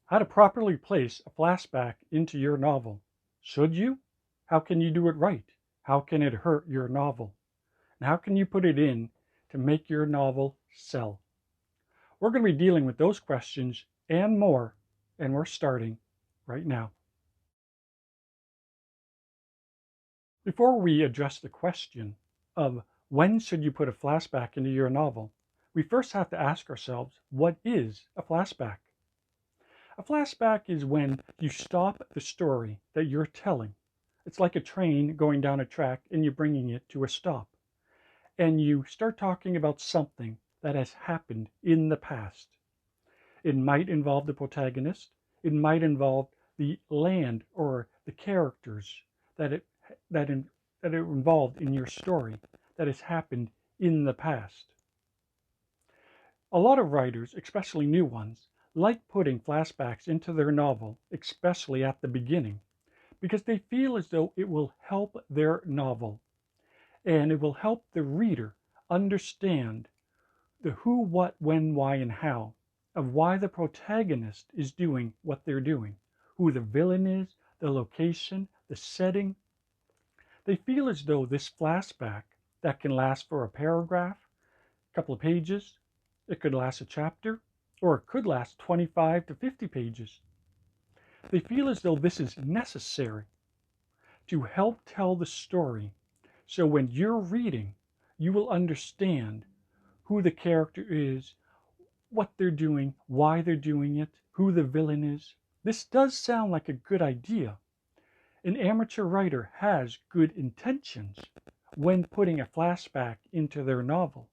How to properly place a flashback into your novel. Should you? How can you do it right? How can it hurt your novel? And how can you put it in to make your novel sell? We're going to be dealing with those questions and more, and we're starting right now. Before we address the question of when should you put a flashback into your novel, we first have to ask ourselves, what is a flashback? A flashback is when you stop the story that you're telling. It's like a train going down a track and you're bringing it to a stop. And you start talking about something that has happened in the past. It might involve the protagonist. It might involve the land or the characters that it that in, that are involved in your story that has happened in the past. A lot of writers, especially new ones, like putting flashbacks into their novel, especially at the beginning, because they feel as though it will help their novel and it will help the reader understand the who, what, when, why, and how of why the protagonist is doing what they're doing, who the villain is, the location, the setting. They feel as though this flashback that can last for a paragraph, a couple of pages, it could last a chapter, or it could last 25 to 50 pages. They feel as though this is necessary to help tell the story, so when you're reading, you will understand who the character is, what they're doing, why they're doing it, who the villain is. This does sound like a good idea. An amateur writer has good intentions when putting a flashback into their novel,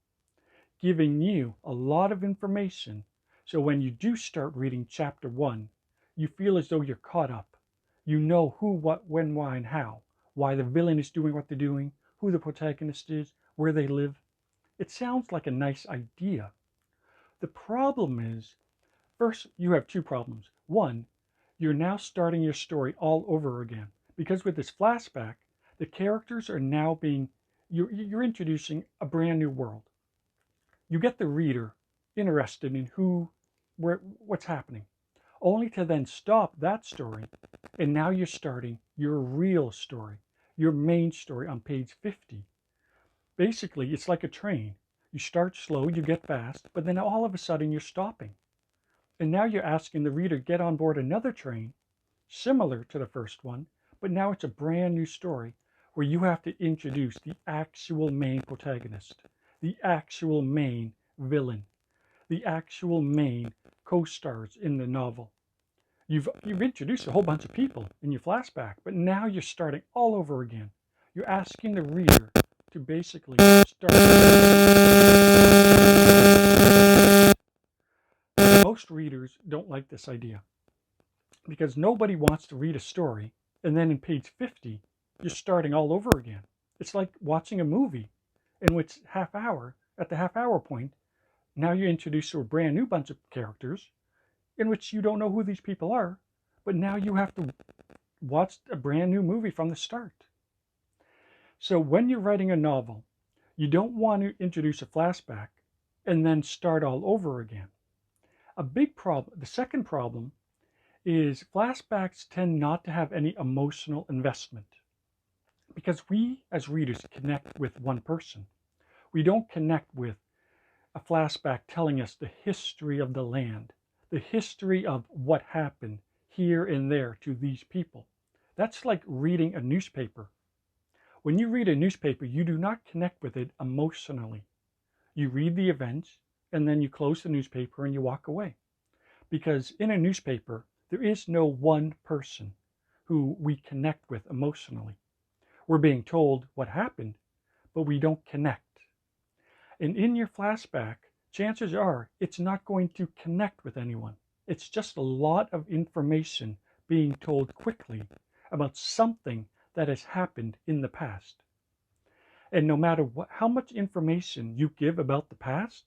giving you a lot of information so when you do start reading chapter 1, you feel as though you're caught up. You know who, what, when, why, and how, why the villain is doing what they're doing, who the protagonist is, where they live. It sounds like a nice idea. The problem is, first, you have two problems. One, you're now starting your story all over again, because with this flashback, the characters are now you're introducing a brand new world. You get the reader interested in what's happening, only to then stop that story, and now you're starting your real story, your main story on page 50. Basically, it's like a train. You start slow, you get fast, but then all of a sudden you're stopping. And now you're asking the reader to get on board another train, similar to the first one, but now it's a brand new story where you have to introduce the actual main protagonist, the actual main villain, the actual main co-stars in the novel. You've introduced a whole bunch of people in your flashback, but now you're starting all over again. You're asking the reader to basically start. Most readers don't like this idea because nobody wants to read a story and then in page 50 you're starting all over again. It's like watching a movie in which at the half hour point, now you're introduced to a brand new bunch of characters in which you don't know who these people are, but now you have to watch a brand new movie from the start. So when you're writing a novel, you don't want to introduce a flashback and then start all over again. A big problem, the second problem, is flashbacks tend not to have any emotional investment because we as readers connect with one person. We don't connect with a flashback telling us the history of the land, the history of what happened here and there to these people. That's like reading a newspaper. When you read a newspaper, you do not connect with it emotionally. You read the events and then you close the newspaper and you walk away. Because in a newspaper, there is no one person who we connect with emotionally. We're being told what happened, but we don't connect. And in your flashback, chances are it's not going to connect with anyone. It's just a lot of information being told quickly about something that has happened in the past. And no matter how much information you give about the past,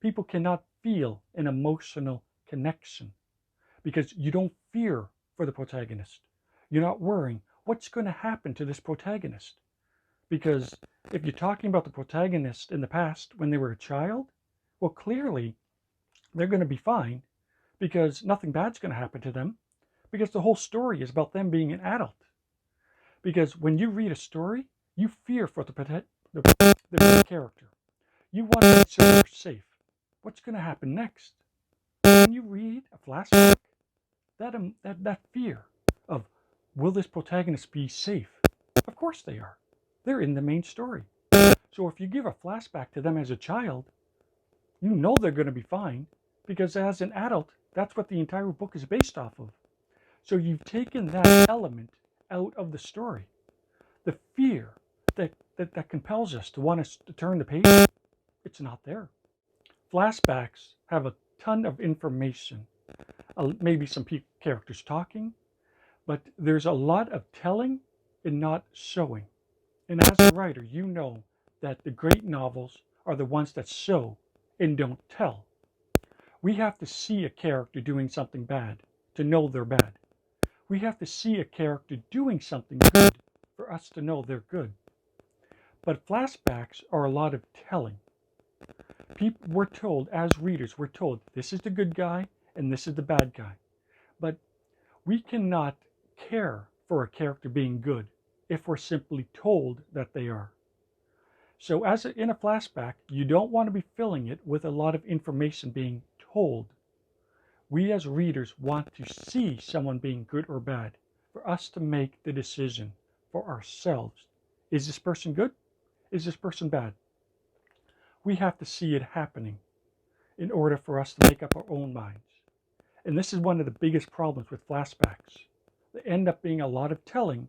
people cannot feel an emotional connection because you don't fear for the protagonist. You're not worrying what's going to happen to this protagonist. Because if you're talking about the protagonist in the past when they were a child, well, clearly they're going to be fine because nothing bad's going to happen to them, because the whole story is about them being an adult. Because when you read a story, you fear for the character. You want to make sure they're safe. What's going to happen next? When you read a flashback, that fear of, will this protagonist be safe? Of course they are. They're in the main story. So if you give a flashback to them as a child, you know they're going to be fine, because as an adult, that's what the entire book is based off of. So you've taken that element out of the story. The fear that compels us to want us to turn the page, it's not there. Flashbacks have a ton of information. Maybe some characters talking, but there's a lot of telling and not showing. And as a writer, you know that the great novels are the ones that show and don't tell. We have to see a character doing something bad to know they're bad. We have to see a character doing something good for us to know they're good. But flashbacks are a lot of telling. We're told, as readers, we're told this is the good guy and this is the bad guy. But we cannot care for a character being good if we're simply told that they are. So in a flashback, you don't want to be filling it with a lot of information being told. We as readers want to see someone being good or bad for us to make the decision for ourselves. Is this person good? Is this person bad? We have to see it happening in order for us to make up our own minds. And this is one of the biggest problems with flashbacks. They end up being a lot of telling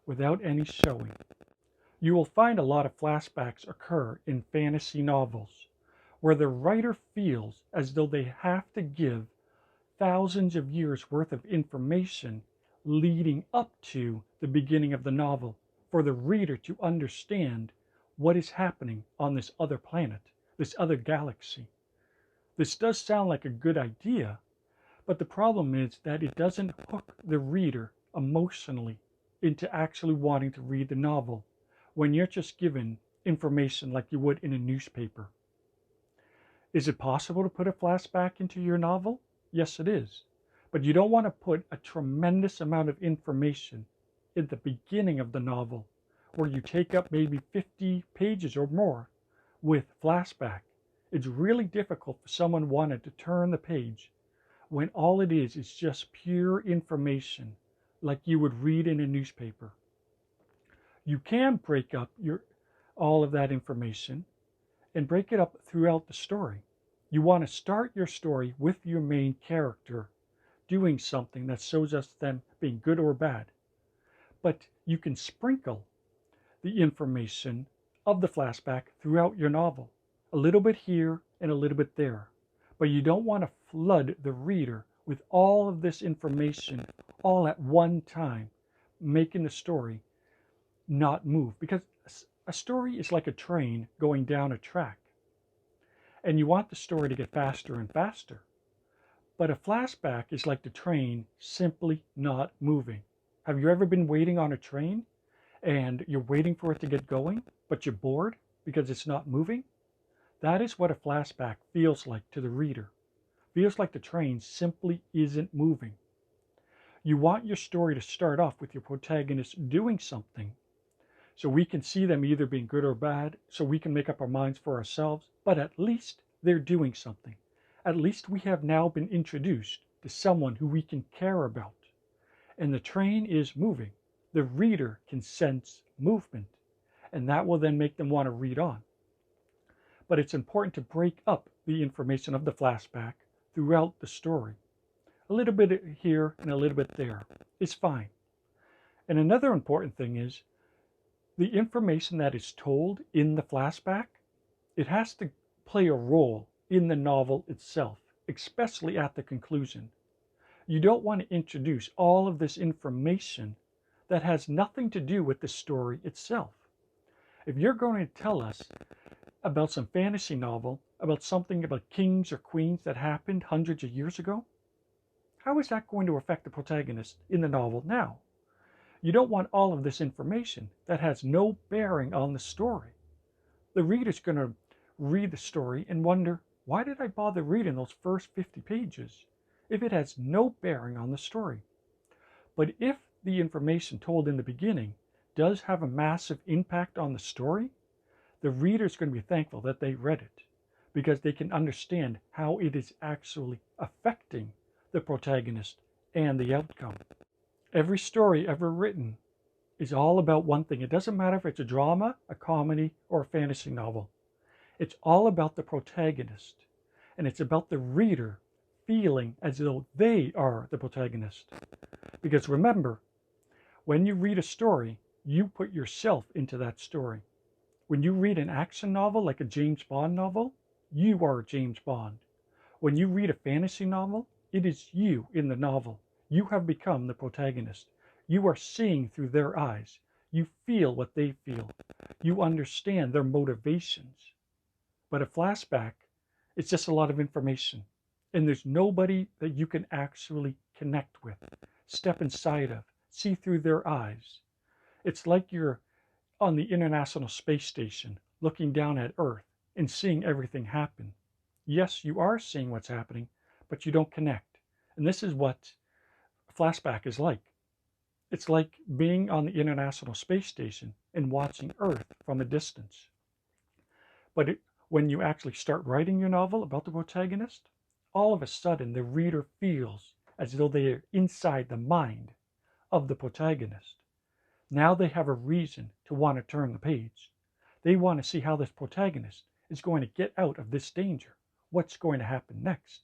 without any showing. You will find a lot of flashbacks occur in fantasy novels, where the writer feels as though they have to give thousands of years worth of information leading up to the beginning of the novel for the reader to understand what is happening on this other planet, this other galaxy. This does sound like a good idea, but the problem is that it doesn't hook the reader emotionally into actually wanting to read the novel when you're just given information like you would in a newspaper. Is it possible to put a flashback into your novel? Yes, it is. But you don't want to put a tremendous amount of information in the beginning of the novel where you take up maybe 50 pages or more with flashback. It's really difficult for someone wanting to turn the page when all it is just pure information like you would read in a newspaper. You can break up all of that information and break it up throughout the story. You want to start your story with your main character doing something that shows us them being good or bad. But you can sprinkle the information of the flashback throughout your novel. A little bit here and a little bit there. But you don't want to flood the reader with all of this information all at one time, making the story not move. Because a story is like a train going down a track. And you want the story to get faster and faster. But a flashback is like the train simply not moving. Have you ever been waiting on a train and you're waiting for it to get going, but you're bored because it's not moving? That is what a flashback feels like to the reader. Feels like the train simply isn't moving. You want your story to start off with your protagonist doing something so we can see them either being good or bad, so we can make up our minds for ourselves, but at least they're doing something. At least we have now been introduced to someone who we can care about. And the train is moving. The reader can sense movement, and that will then make them want to read on. But it's important to break up the information of the flashback throughout the story. A little bit here and a little bit there is fine. And another important thing is the information that is told in the flashback, it has to play a role in the novel itself, especially at the conclusion. You don't want to introduce all of this information that has nothing to do with the story itself. If you're going to tell us about some fantasy novel, about something about kings or queens that happened hundreds of years ago, how is that going to affect the protagonist in the novel now? You don't want all of this information that has no bearing on the story. The reader's going to read the story and wonder, why did I bother reading those first 50 pages? if it has no bearing on the story. But if the information told in the beginning does have a massive impact on the story, the reader's going to be thankful that they read it, because they can understand how it is actually affecting the protagonist and the outcome. Every story ever written is all about one thing. It doesn't matter if it's a drama, a comedy, or a fantasy novel. It's all about the protagonist, and it's about the reader feeling as though they are the protagonist. Because remember, when you read a story, you put yourself into that story. When you read an action novel like a James Bond novel, you are James Bond. When you read a fantasy novel, it is you in the novel. You have become the protagonist. You are seeing through their eyes. You feel what they feel. You understand their motivations. But a flashback, it's just a lot of information. And there's nobody that you can actually connect with, step inside of, see through their eyes. It's like you're on the International Space Station looking down at Earth and seeing everything happen. Yes, you are seeing what's happening, but you don't connect. And this is what a flashback is like. It's like being on the International Space Station and watching Earth from a distance. But when you actually start writing your novel about the protagonist, all of a sudden the reader feels as though they are inside the mind of the protagonist. Now they have a reason to want to turn the page. They want to see how this protagonist is going to get out of this danger. What's going to happen next?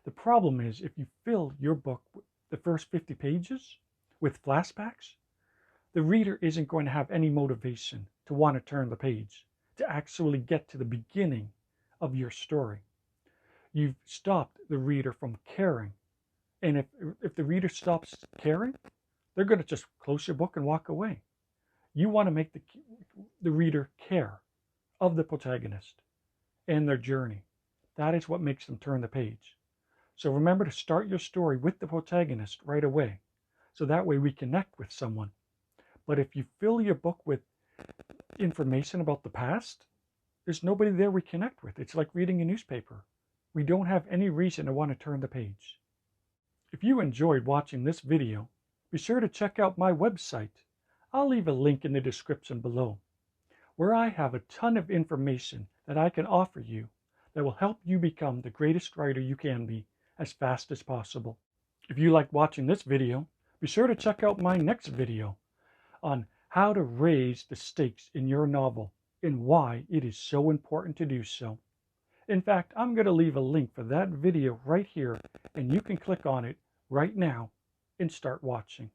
The problem is, if you fill your book, the first 50 pages, with flashbacks, the reader isn't going to have any motivation to want to turn the page, to actually get to the beginning of your story. You've stopped the reader from caring. And if the reader stops caring, they're going to just close your book and walk away. You want to make the reader care of the protagonist and their journey. That is what makes them turn the page. So remember to start your story with the protagonist right away. So that way we connect with someone. But if you fill your book with information about the past, there's nobody there we connect with. It's like reading a newspaper. We don't have any reason to want to turn the page. If you enjoyed watching this video, be sure to check out my website. I'll leave a link in the description below, where I have a ton of information that I can offer you that will help you become the greatest writer you can be as fast as possible. If you like watching this video, be sure to check out my next video on how to raise the stakes in your novel and why it is so important to do so. In fact, I'm going to leave a link for that video right here, and you can click on it right now and start watching.